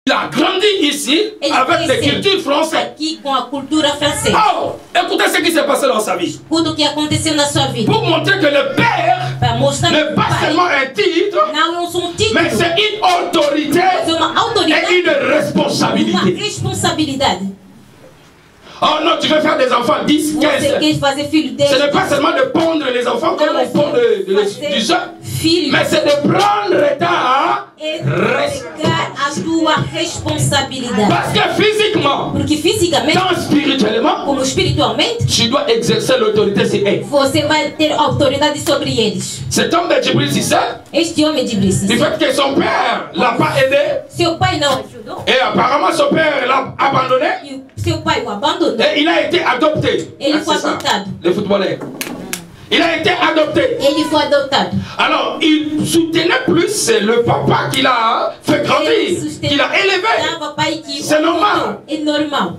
Il a grandi ici avec des cultures françaises. Aqui com a cultura francesa. Oh, écoutez ce qui s'est passé dans sa vie. Tudo o que aconteceu na sua vida. Pour montrer que le père n'est pas seulement un titre, mais c'est une autorité et une responsabilité. Oh non, tu veux faire des enfants 10, 15. Ce n'est pas seulement de pondre les enfants comme on pond du jeu, mais c'est de prendre ta responsabilité. Parce que physiquement, tant spirituellement, tu dois exercer l'autorité sur eux. Você vai ter autoridade sobre eles. Cet homme de Djibril Cissé, este homem de Djibril Cissé, du fait que son père ne l'a pas aidé, seu pai não ajudou, et apparemment son père l'a abandonné, seu pai o abandonou, et il a été adopté. Ele foi adotado. Le footballeur. Il a été adopté. Ele foi adotado. Alors, il soutenait plus le papa qu'il a fait grandir, qu'il a élevé. C'est normal. É normal.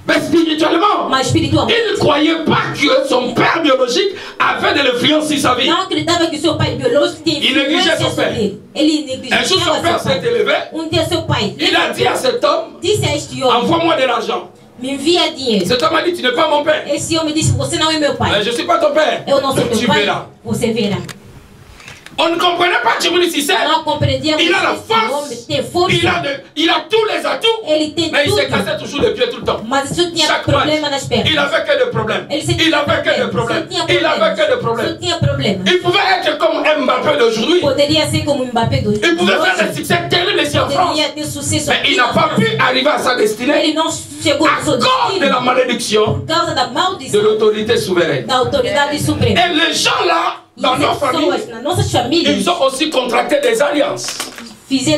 Mais spirituellement, il ne croyait pas que son père biologique avait de l'influence sur sa vie. Não acreditava que seu pai biológico tinha influência sobre ele. Ele negligenciava un jour, son père s'est élevé. Dia seu pai. Il a dit à cet homme, disse a este homem, envoie-moi de l'argent. Me envia dinheiro. Cet homme a dit, tu n'es pas mon père. Esse homem disse, você não é meu pai. Mais je ne suis pas ton père. Eu não sou teu pai. Verras. Você verá. On ne comprenait pas Djibril Cissé. Il a la force. Il a tous les atouts. Mais il se cassait toujours les pieds tout le temps. Chaque match, il avait que des problèmes. Il avait que des problèmes. Il avait que des problèmes. Il pouvait être comme Mbappé d'aujourd'hui. Il pouvait faire des succès terribles ici en France. Mais il n'a pas pu arriver à sa destinée à cause de la malédiction de l'autorité souveraine. Et les gens là, dans nos familles, ils ont aussi contracté des alliances. Et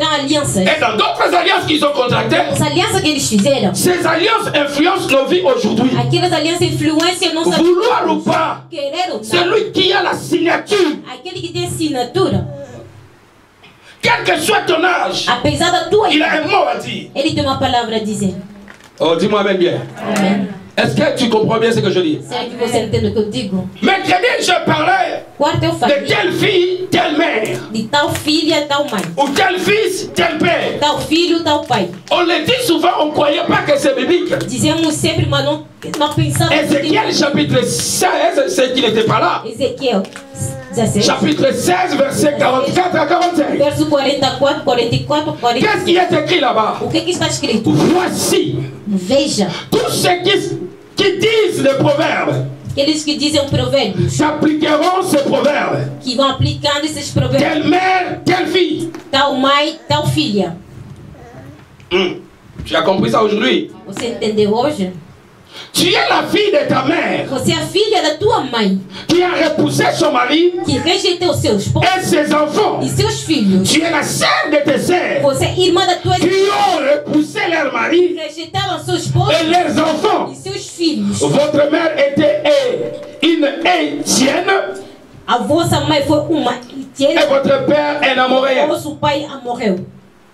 dans d'autres alliances qu'ils ont contractées, ces alliances influencent nos vies aujourd'hui. Vouloir ou pas, celui qui a la signature, quel que soit ton âge, il a un mot à dire. Oh, dis-moi Amen bien. Amen. Est-ce que tu comprends bien ce que je dis? Mercredi, je parlais de telle fille, telle mère. Ou tel fils, tel père. On le dit souvent, on ne croyait pas que c'est biblique. Ézéchiel chapitre 16, c'est qu'il n'était pas là. Chapitre 16, verset 44 à 45. Qu'est-ce qui est écrit là-bas? Voici tous ceux qui disent les proverbes. Aqueles que dizem provérbios. S'appliqueront ces proverbes. Que vão aplicando esses provérbios. Telle mère, telle fille. Tal mãe, tal filha. Tu as compris ça aujourd'hui? Você entendeu hoje? Tu es la fille de ta mère. Você é a filha da tua mãe. Qui a repoussé son mari. Que rejeitou seu esposo. Et ses enfants. E seus filhos. Tu es la sœur de tes sœurs. Você é irmã da tua qui ont repoussé leur mari. Rejeitaram seu esposo. Et leurs enfants. E seus filhos. Votre mère était une Étienne. A vossa mãe foi uma Étienne. Et votre père un Amoréen. Vosso pai morreu.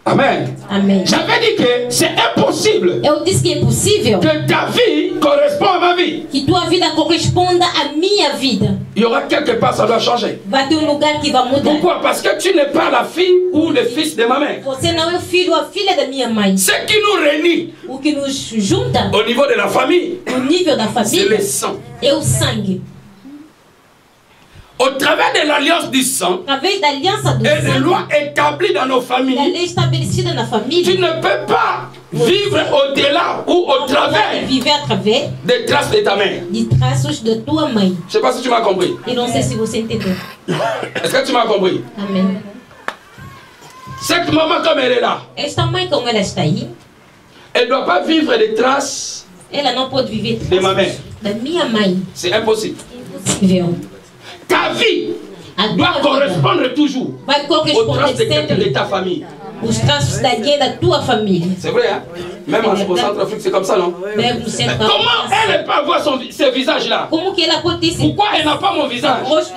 Amen. Amen. J'avais dit que c'est impossible. Eu disse que é impossível que ta vie corresponde à ma vie. Que tua vida corresponda à minha vida. Il y aura quelque part, ça doit changer. Vai ter lugar que vai mudar. Pourquoi? Parce que tu n'es pas la fille ou le fils de ma mère. Você não é o filho ou a filha da minha mãe. Ce qui nous réunit o que nos junta au niveau de la famille, au nível da família, c'est le sang. É o sangue. Au travers de l'alliance du sang et des lois établies dans nos familles, tu ne peux pas vivre au-delà ou au travers des traces de ta mère. Je ne sais pas si tu m'as compris. Est-ce que tu m'as compris? Amen. Cette maman comme elle est là, elle ne doit pas vivre des traces de ma mère. C'est impossible. Ta vie doit correspondre toujours aux traces de ta famille. C'est vrai, hein? Même au Centrafrique, c'est comme ça, non? Mais comment elle peut avoir ce visage-là? Pourquoi elle n'a pas mon visage? Parce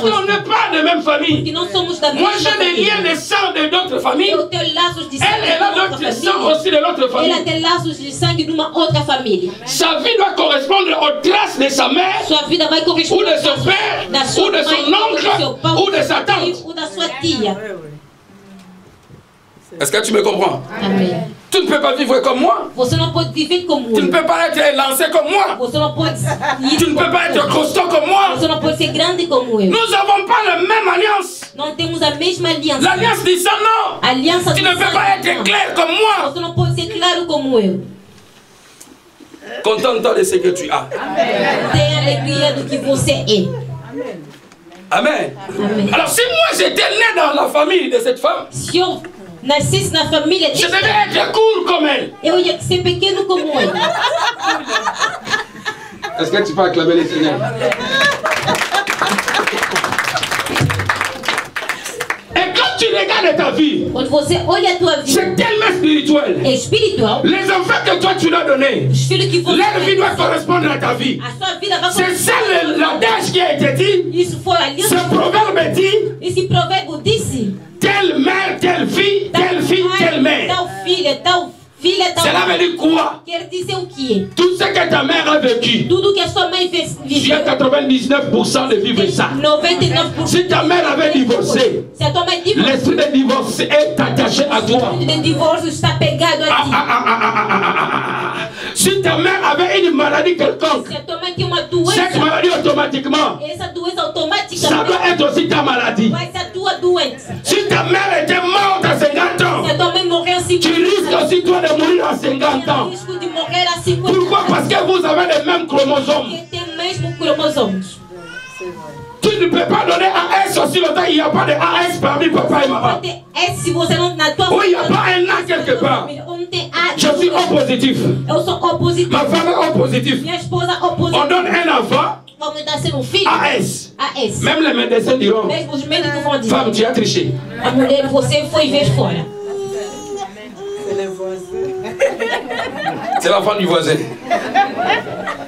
qu'on n'est pas de même famille. Moi, j'ai des liens de sang de d'autres familles. Elle a d'autres sang aussi de l'autre famille. Sa vie doit correspondre aux traces de sa mère, ou de son père, ou de son oncle, ou de sa tante. Est-ce que tu me comprends? Amen. Tu ne peux pas vivre comme moi. Você não pode viver como eu. Tu ne peux pas être lancé comme moi. Você não pode Tu ne peux pas être costaud comme moi. Você não pode ser grande como eu. Nous n'avons pas la même alliance. Não temos a mesma aliança. L'alliance dit ça, non. Aliança Tu ne peux pas être clair comme moi. Você não pode ser claro como eu. Contente-toi de ce que tu as. Tenha alegria do que você é. Amen. Amen. Alors si moi j'étais né dans la famille de cette femme, se eu nascesse na família je devais être court comme elle. Eu ia ser pequeno como ela. Est-ce que tu peux acclamer le Seigneur? Et quand tu regardes ta vie, quando você olha a tua vida, c'est tellement spirituel. É espiritual. Les enfants que toi tu leur donné, Os filhos que você leur vie doit correspondre à ta vie. A sua vida vai C'est ça l'adage qui a été dit. Isso foi ali. Ce proverbe dit. Esse provérbio disse: telle mère, telle fille, telle fille, telle mère. Tal filha, tal filha, tal. Cela veut dire quoi? Quer dizer o quê? Tout ce que ta mère a vécu. Tudo que a sua mãe Tu as 99% de vivre ça. 99%. Si ta mère avait divorcé, se a tua mãe divorciou, l'esprit de divorce est attaché à toi. O divórcio está pegado a ti. Si ta mère avait une maladie quelconque, Se a tua mãe tem uma doença, cette maladie automatiquement, essa doença ça automaticamente doit être aussi ta maladie. vai ser a tua doença. Si ta mère était morte à 50 ans, Se a tua mãe morrer a 50 tu risques aussi toi de mourir à 50 ans. risco de morrer a 50 Pourquoi? Parce que vous avez les mêmes chromosomes. Porque tem o mesmo cromossomos. Tu ne peux pas donner AS aussi longtemps il n'y a pas de AS parmi papa et maman. Se você não na tua Oui, il n'y a pas un an quelque part. não tem A. Je suis O positif. Eu sou O positivo. Ma femme est O positif. Minha esposa O On positivo. donne un enfant Vamos dar ser um filho. AS. AS. Même les médecins diront, Mesmo os médicos vão dizer: femme, tu as triché. a mulher, você foi ver fora. C'est l'enfant du voisin.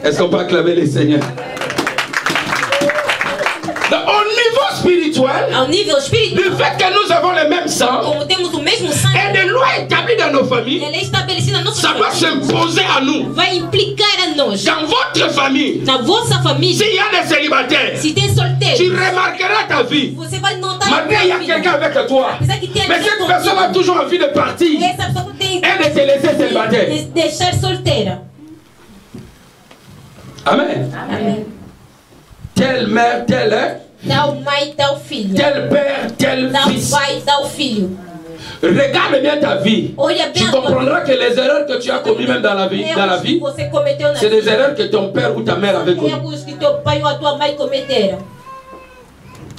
Est-ce qu'on peut acclamer les seigneurs? Au niveau spirituel, Ao nível espiritual, le fait que nous avons le même sang como temos o mesmo sangue, et des lois établies dans nos familles, ela é estabelecida na nossa ça doit família. s'imposer à nous. Vai implicar a nós. Dans votre famille, Na vossa família, s'il y a des célibataires, se tem tu solteiro, remarqueras ta vie. você vai notar Maintenant, il y a quelqu'un avec toi. Apesar que tem Mais alguém cette personne a toujours envie de partir essa pessoa tem et de se laisser célibataire. de deixar solteira. Amen. Amém. Telle mère, telle, Tal mãe, tal filho. tel père, tel Tal fils. pai, tal filho. Regarde bien ta vie. Olha bem Tu a tua comprendras que les erreurs que tu as commises même dans la vie, erros que você cometeu na c'est des vida. erreurs que ton père ou ta mère avait commises. Erros que teu pai ou a tua mãe cometeram.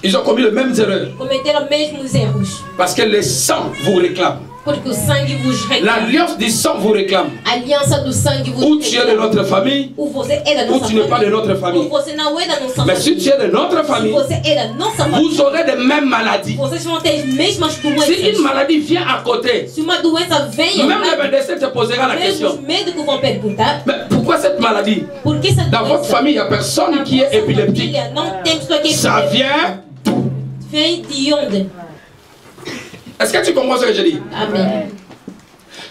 Ils ont commis les mêmes erreurs. Cometeram mesmos erros. Parce que le sang vous réclame. Porque o sangue vos reclama. L'alliance du sang vous réclame. A aliança do sangue vos Ou tu es de reclama. notre famille, Ou você é da ou nossa tu n'es pas de família. notre Ou famille. você não é da nossa Mais si família. tu es de notre Se famille, você é da nossa família, vous aurez les mêmes maladies. vocês vão ter as mesmas Si une doenças. maladie vient à côté, Se uma doença vem ao même le lado, médecin te posera la mesmo os question. médicos vão perguntar: Mais pourquoi cette maladie? por que essa Dans votre doença? famille, il n'y a personne Na qui est vossa épileptique. família não tem pessoa que é Ça vient. vem de onde? Est-ce que tu comprends ce que je dis? Amém.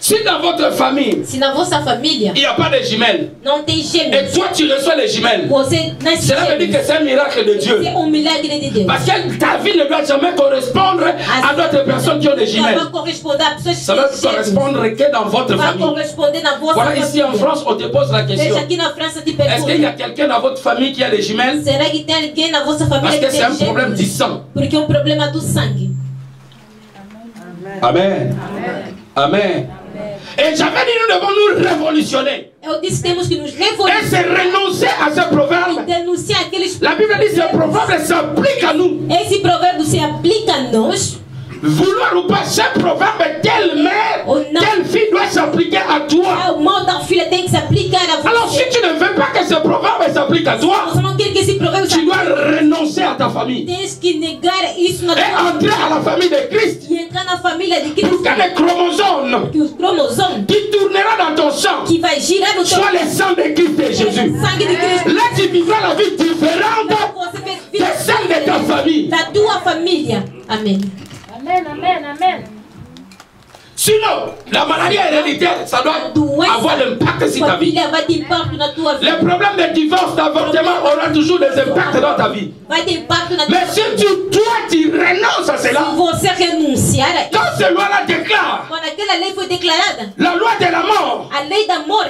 Si dans votre famille, Se na vossa família il n'y a pas de jumelles, não tem et gêmeos, toi tu reçois les jumelles, você nasce cela veut dire que gêmeos. c'est un miracle de Dieu. C'est milagre de Deus. Parce que ta vie ne doit jamais correspondre à d'autres personnes qui ont des Não jumelles. vai corresponder a pessoas Ça que doit têm gêmeos. correspondre que dans votre Vai famille. corresponder na vossa Voilà, ici en família. France, on te pose la question. Veja aqui na França te Est-ce qu'il y a pergunto: quelqu'un dans votre famille qui a des jumelles? será que tem alguém na vossa Parce família que que c'est un tem problème du gêmeos? sang. Porque é um problema do sangue. Amen. Amen. Et j'avais dit, nous devons nous révolutionner. Eu disse que temos que nos Et revolucionar c'est renoncer à ce e proverbe. denunciar aqueles. La Bible dit que ce proverbe s'applique à nous. Esse provérbio se aplica a nós. Vouloir ou pas, ce proverbe, telle mère, Oh non. telle fille doit s'appliquer à toi. O mal da filha tem que se aplicar a Alors si você. tu ne veux pas que ce proverbe s'applique à toi, Você não quer que esse provérbio se tu dois aplique. renoncer à ta famille Tens que negar isso na et tua entrer à la famille de Christ. e entrar na família de Pour Cristo. que les chromosomes Que os cromossomos qui tourneront dans ton sang que vai girar no teu soient les sangs de Christ et Jésus. sangue de Cristo. Là, tu vivras la vie différente Você vê de celle de ta famille. da tua família. Amém. Amen, amen, amen. Sinon, la maladie héréditaire, ça doit avoir l'impact sur ta vie. Les problèmes de divorce, d'avortement auront toujours des impacts dans ta vie. Mais si toi, tu renonces à cela, quand cette loi-là déclare la loi de la mort,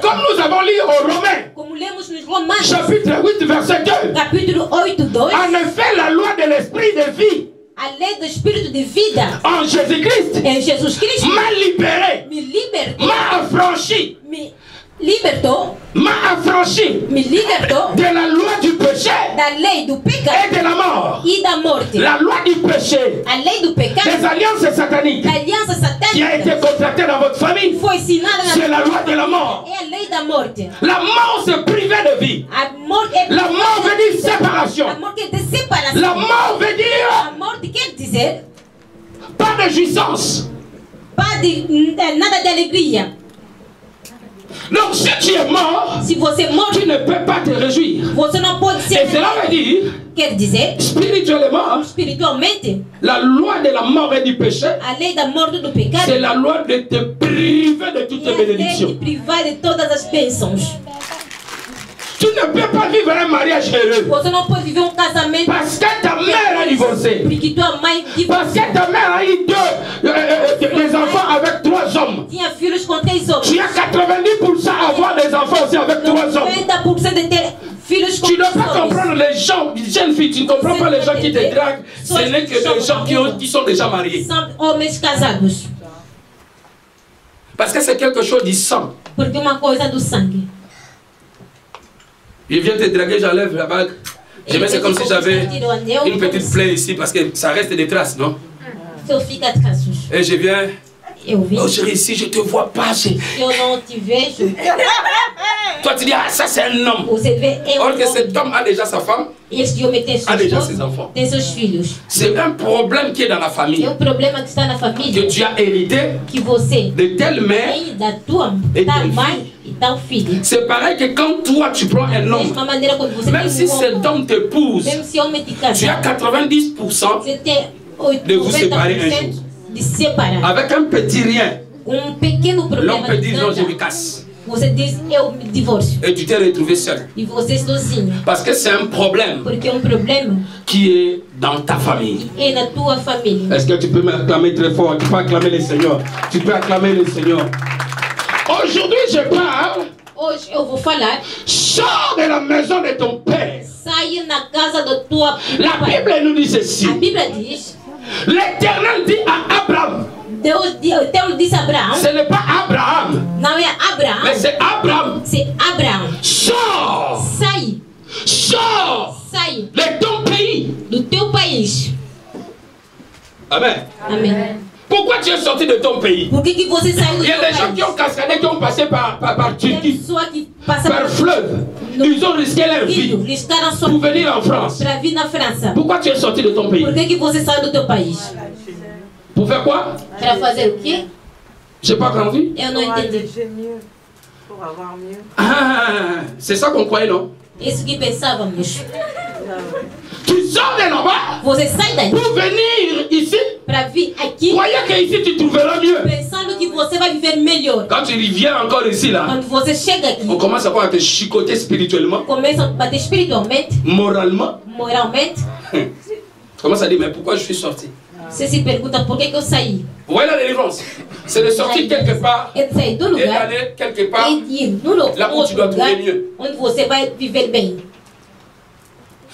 comme nous avons lu au Romains, chapitre 8, verset 2, en effet, la loi de l'esprit de vie, a lei do espírito de vida en Jésus-Christ, em Jesus Cristo, m'a libéré, me libertou, m'a affranchi, me libertou, m'a affranchi me libertou de la loi du péché da lei do pecado et de la mort. e da morte. La loi du péché, A lei do pecado, des alliances sataniques da aliança qui a été satânica, contractée dans votre famille, foi ensinada c'est na la loi de la mort. é a lei da morte. La mort, c'est privé de vie. A morte é La mort veut dire séparation. a morte é de separação. La mort veut dire A morte quer dizer pas de jouissance. pas de nada de alegria. Donc si tu es mort, Se você é morto, tu ne peux pas te réjouir. você não pode ser. Et cela veut dire, Quer dizer, spirituellement, espiritualmente, la loi de la mort et du péché, a lei da morte e do pecado c'est la loi de te priver de toutes é les a lei de bénédictions. privar de todas as bênçãos. Tu ne peux pas vivre un mariage heureux Você não pode viver um casamento parce que ta mère a divorcé. porque tua mãe Parce que ta mère a eu des enfants avec 3 hommes. tinha filhos com 3 homens. Tu as 90% à avoir des enfants aussi avec 3 hommes. 90% de ter filhos com Tu ne 3 peux pas homens. comprendre les gens, les jeunes filles, tu ne comprends pas les gens qui te draguent. Ce n'est que des gens qui sont déjà mariés. São homens casados. Parce que c'est quelque chose du sang. Porque uma coisa do sangue. Il vient te draguer, j'enlève la bague. Je mets, c'est comme si j'avais une petite plaie ici parce que ça reste des traces, non? Seu fica de traços. Et je viens. Eu vi. Oh chérie, ici je te vois pas. Eu não te vejo. Toi tu dis, ah ça c'est un homme. Você vê, eu Or que não. cet homme a déjà sa femme, Este homem tem a seus déjà filhos, ses enfants. tem seus filhos. C'est un problème qui est dans la famille. É um problema que está na Que família. tu as hérité Que você de telle mère. tem da tua E da teu mãe e tal filho. C'est pareil que quand toi tu prends un Da homme, mesma maneira quando você même tem si cet homem, homme t'épouse, mesmo se homem te tu as casar, 90% você tem de vous séparer un 90% jour. de separar. Avec un petit rien. Pequeno L'homme problema peut de dire non, je me nada, casse. você diz eu me divorcio. Et tu t'es retrouvé seul. E você sozinho. Parce que c'est un problème Porque é um problema qui est dans ta famille. é na tua família. Est-ce que tu peux m'acclamer très fort? Tu peux acclamer le Seigneur. Tu peux acclamer le Seigneur. Aujourd'hui, je parle. Hoje eu vou falar. Sors de la maison de ton père. Saia na casa da tua La pai. Bible nous dit ceci. A Bíblia diz. L'Éternel dit à Abraham. Deus disse a Abraão. Ce n'est pas Abraham, Não é Abraão. mais c'est Abraham. C'est Abraão. Sors. Sai. Sors Sai de ton pays. do teu país. Amen. Amém. Pourquoi tu es sorti de ton pays? Por que você saiu do Il y a teu des gens qui ont país? cascadé, qui ont passé par Tem Turquie, pessoa que passa par fleuve. Ils ont risqué leur vie riscaram sua pour venir en France. para vir na França. Pourquoi tu es sorti de ton pays? Por que você saiu do teu país? Pour faire quoi? Para fazer o quê? J'ai pas compris. Eu não entendi. Mieux, pour avoir mieux. Ah, c'est ça qu'on croyait, non? Isso que pensávamos. Tu sors de là-bas Você sai daí pour venir ici. para vir aqui Croyez qu'ici tu trouveras mieux. pensando que você vai viver melhor. Quand tu viens encore ici, là, Quando você chega aqui, on commence à te chicoter spirituellement, começa a bater espiritualmente, moralement. moralmente. Commence à dire, mais pourquoi je suis sorti? Você se pergunta por que eu saí. Vous voyez la délivrance? C'est de sortir quelque part É de sair do et lugar d'aller quelque part. e de ir no Lá où tu outro dois lugar trouver mieux. onde você vai viver bem.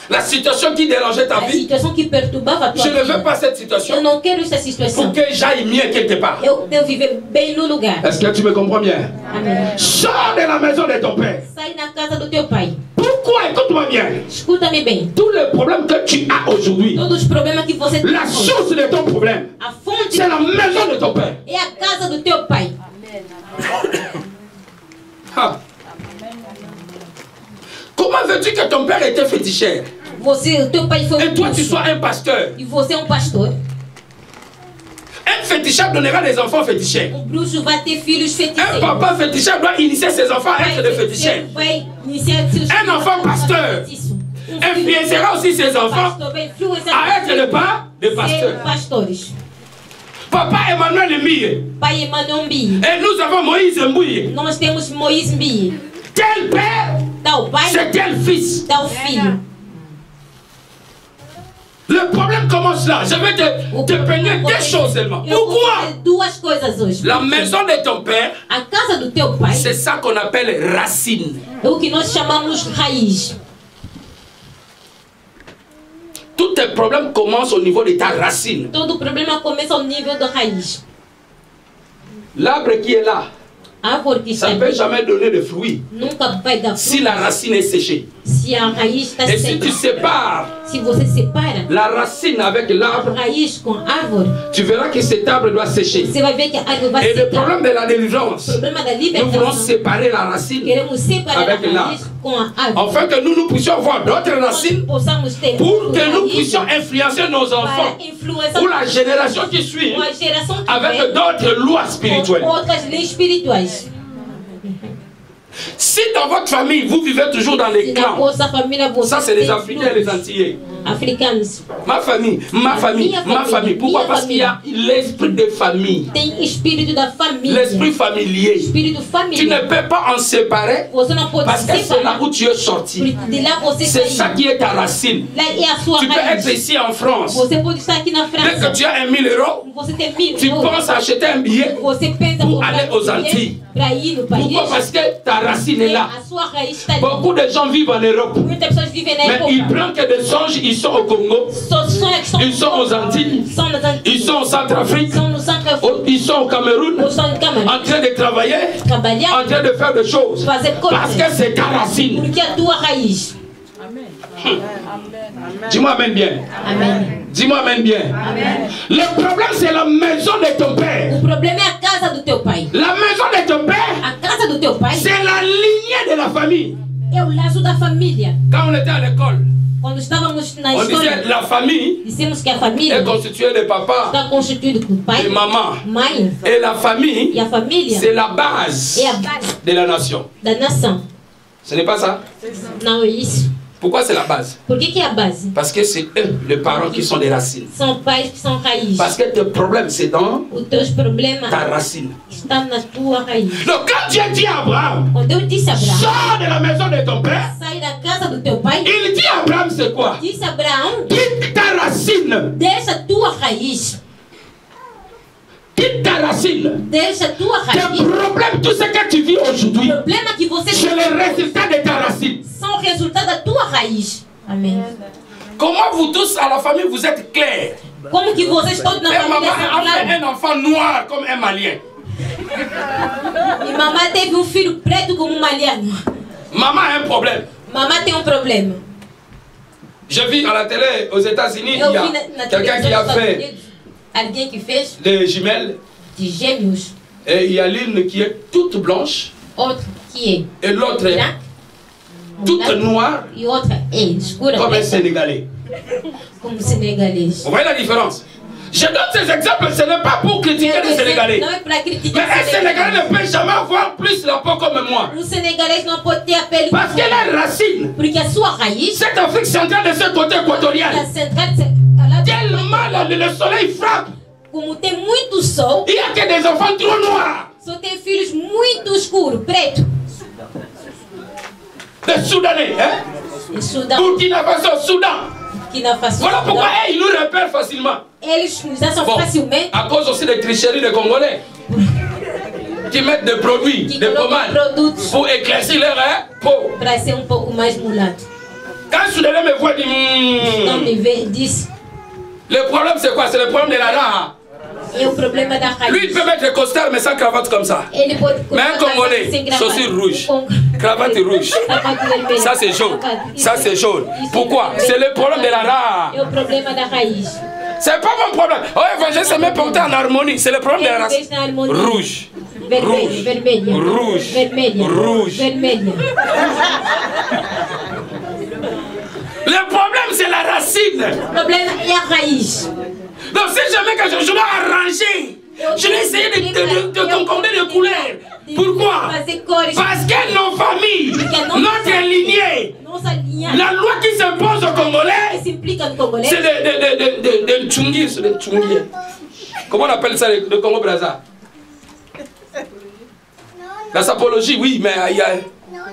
La situation qui dérangeait ta A vie, situação que perturbava a tua je ne veux vida. pas cette Eu situation não quero essa pour situação. que j'aille mieux quelque part. Eu devo viver bem no lugar. Est-ce que tu me comprends bien? Amém. Sors de la maison de ton père. Sai na casa do teu pai. Pourquoi? Écoute-moi bien. Escuta-me bem. Tous les problèmes que tu as aujourd'hui, Todos os problemas que você tem la hoje, source de ton problème, a fonte c'est la maison de ton père. é a casa do teu pai. Ah. Comment veux-tu que ton père était féticheur Você, o teu pai foi et toi tu bruxo sois un pasteur? e você é um pastor. Un féticheur donnera des enfants féticheurs. Bruxo vai ter filhos Un feiticeiros. papa féticheur doit initier ses enfants à être des féticheurs. Vai iniciar seus Un filhos enfant a fazer pasteur. feitiço. Influencera aussi ses enfants Pastor vai influenciar à être le pas des ser pasteurs. pastores. Papa Emmanuel Mbiye. Pai Emmanuel Mbiye. Et nous avons Moïse Mbiye. Nós temos Moïse Mbiye. Tel père, c'est tel fils. Tal filho. Le problème commence là. Je vais te peigner deux choses seulement. Pourquoi? Duas coisas hoje. La maison de ton père, a casa do teu pai, c'est ça qu'on appelle racine. É o que nós chamamos raiz. Tous tes problèmes commencent au niveau de ta racine. Todo problema começa ao nível da raiz. L'arbre qui est là, ça ne peut jamais donner de fruits nunca vai dar si la racine est séchée. Se a raiz está Et seca. si tu sépares Se você separa la racine avec l'arbre, a raiz com a árvore, tu verras que cet arbre doit sécher. você vai ver que a árvore vai Et le secar. problème de la délivrance, O problema da nous voulons libertação, séparer la racine queremos separar avec a l'arbre, raiz com a árvore. afin que nous puissions avoir d'autres racines Possamos ter pour que nous raízes puissions influencer nos enfants para influenciar ou la génération qui suit a geração que avec vem d'autres lois spirituelles. com outras leis espirituais. Si dans votre famille, vous vivez toujours dans les Se na clans, vossa família você ça c'est les tem Africains et les Antillais. africanos, Ma famille. Pourquoi? Parce qu'il y a l'esprit de famille. tem espírito da família. L'esprit familier. Espírito Tu familiar. ne peux pas en séparer Você não pode parce que c'est là separar. où tu es sorti. De lá você C'est ça saiu. qui est ta racine. Lá é a sua Tu peux être raiz. ici en France. Você pode estar aqui na Dès que França. tu as 1000 euros, Você tem 1000 tu euros. penses acheter un billet. Você pensa pour comprar aller aux bilhete Antilles. para ir no país. Pourquoi? Parce que ta racine est là. A sua raiz está ali. Beaucoup de gens vivent en Europe. Muitas pessoas vivem na Mais ils época. prennent que des songes, ils sont au Congo, Só sonham que ils sont aux Antilles, são nas Antilles. ils sont au Centrafrique, São no Centro-Afrique. ils sont au Cameroun, Ou são no Camarão. en train de travailler, en Trabalhar train de faire des choses. fazer Parce que coisas. c'est ta racine. Porque a tua raiz. Dis-moi amen bien. Amém. Dis-moi amen bien. Amém. Le problème c'est la maison de ton père. O problema é a casa do teu pai. La maison de ton père, A casa do teu pai c'est la lignée de la famille. é o laço da família. Quand on était à l'école, Quando estávamos na on disait escola, la famille dissemos que a família est constituée de papa está constituída por pai, et maman. mãe Et la famille, e a família c'est la base é a base de la nation. da nação. Ce n'est pas ça? Não é isso. Pourquoi c'est la base? Por que é a base? Parce que c'est eux, les parents, qui sont des racines. São pais que são raízes. Parce que le problème, c'est dans Os teus problemas ta racine. estão na tua raiz. Donc quand Dieu dit à Abraham, Quando eu disse a Abraão, sors de la maison de ton père, sai da casa do teu pai, il dit à Abraham, c'est quoi? disse a Abraão, Quitte ta racine. deixa a tua raiz. Quitte ta racine. Deixa a tua Tes raiz. problèmes, tout ce que tu vis O aujourd'hui, problema que você c'est tem le résultat de ta racine. são o resultado da tua raiz. Amém. Comment vous tous à la famille, vous êtes clairs? Como que vocês todos na Et maman família são a fait claros? un enfant noir comme un malien. E mamãe teve um filho preto como um maliano. Maman a un problème. Mamãe tem um problema. Je vis à la télé aux États-Unis, il y Eu vi a na quelqu'un qui televisão a dos Estados fait Unidos alguém que fez des jumelles. de gêmeos, Et il y a l'une qui est toute blanche outro que et l'autre est branco, toute mulato, noire e outra é escura, comme un preta, Sénégalais. como senegalês. Vous voyez la différence? Je donne ces exemples, ce n'est pas pour critiquer les Sénégalais. Não é para Mais criticar un Sénégalais ne peut jamais avoir plus la peau comme moi. senegalês não pode ter a pele Parce que les racines, porque a sua raiz, cette Afrique centrale de ce côté a équatorial, central, tellement le soleil frappe, como tem muito sol, il n'y a que des enfants trop noirs. só tem filhos muito escuros, preto. Les Soudanais, hein? E Sudão, Burkina Faso, Soudan. que na face Voilà pourquoi ils nous repèrent facilement. eles nos acham Bon, facilmente à cause aussi des tricheries des Congolais qui mettent des produits, que des colocam pommades produtos pour éclaircir leur peau. para ser pouco mais mulato. Quand un Soudanais me voit, il Então dit me vê, diz, le problème c'est quoi? C'est le problème de la raha. é o problema da raiz. Lui il peut mettre costard mais sans cravate comme ça. Ele pode Mais un colocar Congolais, sem gravata. chaussures rouges, Com- cravate rouge. sapato vermelho. Ça c'est jaune. Sapato- Ça c'est jaune. Isso Pourquoi? é C'est le problème de la É raha. o problema da raiz. C'est pas mon problème. Oh, évangile c'est même porté en harmonie. C'est le problème de la Ele race. fez na harmonia. Rouge. Vermelho, Rouge. vermelha. Rouge. Vermelha. Rouge. Vermelha. Le problème c'est la racine. O problema é a raiz. Donc si jamais que je dois arranger, je vais essayer de concorder les couleurs. Pourquoi? Fazer cores. Parce que nos familles, notre lignée, Nossa linhagem la loi qui s'impose aux que Congolais, se implica no congolês c'est de Tchungi, c'est de Tchungi. Comment on appelle ça le Congo-Brazza? La sapologie, oui, mais il y a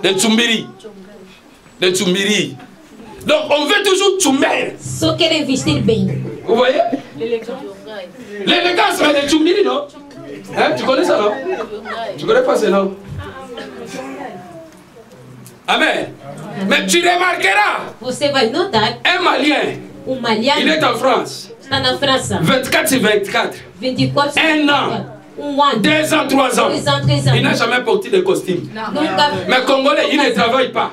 des Tsumbiri. Des Tsumbiri. Donc on veut toujours Tsumber. Só querem vestir bem. Vous voyez? L'élégance, mais des Tsumbiri, non? Hein, tu connais ça, non? Tu connais pas ce nom? Amen. Mais tu remarqueras. Você vai notar. Un Malien. Malien. Il est en France. Está na França. 24 sur 24. 24 sur 24. Un an. 2 ans, 3 ans. 2 ans, 3 ans. Il n'a jamais porté de costume. Nunca. Mais Congolais, il ne travaille pas.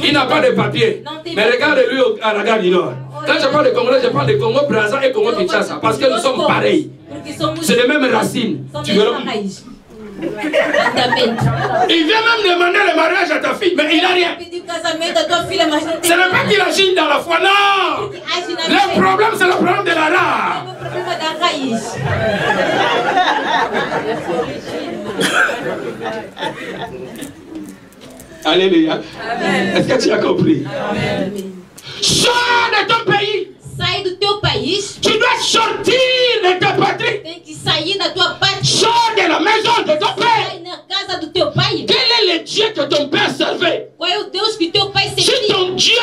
Il n'a pas de papier. Mais regarde-lui à la gare du Nord. Quand je parle de Congolais, je parle de Congo Brazza et Congo Kinshasa. Parce que nous sommes pareils. C'est les mêmes racines. Tu verras. Il vient même demander le mariage à ta fille, mais il n'a rien. Ce n'est pas qu'il agit dans la foi, non. Le problème, c'est le problème de la race. Alléluia. Est-ce que tu as compris? Sors de ton pays. Sai do teu país. Tu dois sortir de ta patrie. Tem que sair da tua pátria. Sors de la maison de ton père. Sai na casa do teu pai. Quel est le Dieu que ton père servait? Qual é o Deus que teu pai servia? Si ton Dieu,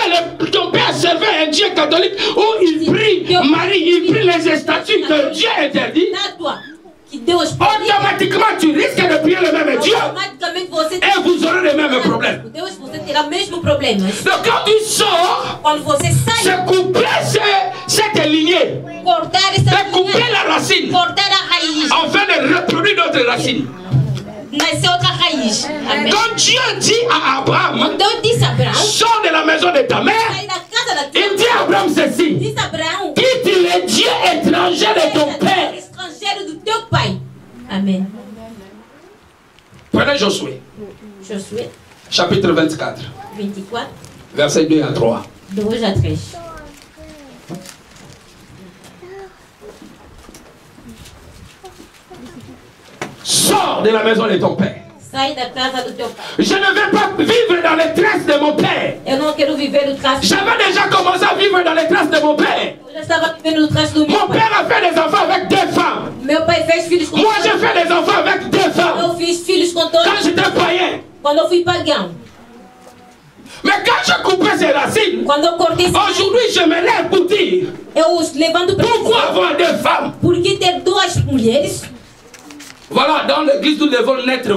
ton père servait un Dieu catholique où il prie Marie, il prie les statuts que Dieu interdit, automatiquement tu risques de prier le même Dieu et vous aurez les mêmes problèmes. Donc quand tu sors, c'est couper cette lignée, c'est couper la racine, afin de reproduire d'autres racines. Quand Dieu dit à Abraham, sors de la maison de ta mère, il dit à Abraham ceci: quitte les dieux étrangers de ton père. Amen. Prenez Josué. Chapitre 24. Versets 2 à 3. 2 a 3. Sors de la maison de ton père. Sai da casa do teu pai. Je ne vais pas vivre dans les traces de mon père. Eu não quero viver no traço. J'avais déjà commencé à vivre dans les traces de mon père. Eu já estava vivendo no traço do meu pai. Mon père a fait des enfants avec 2 femmes. Meu pai fez filhos com Moi, j'ai fait des enfants avec 2 femmes. Eu fiz filhos com todos. Quand j'étais païen. Quando eu fui pagão. Mais quand je coupais ces racines, quando eu cortei aujourd'hui je me lève pour dire, eu os levanto para pourquoi avoir 2 femmes? Por que ter 2 mulheres? Voilà, dans l'église nous devons naître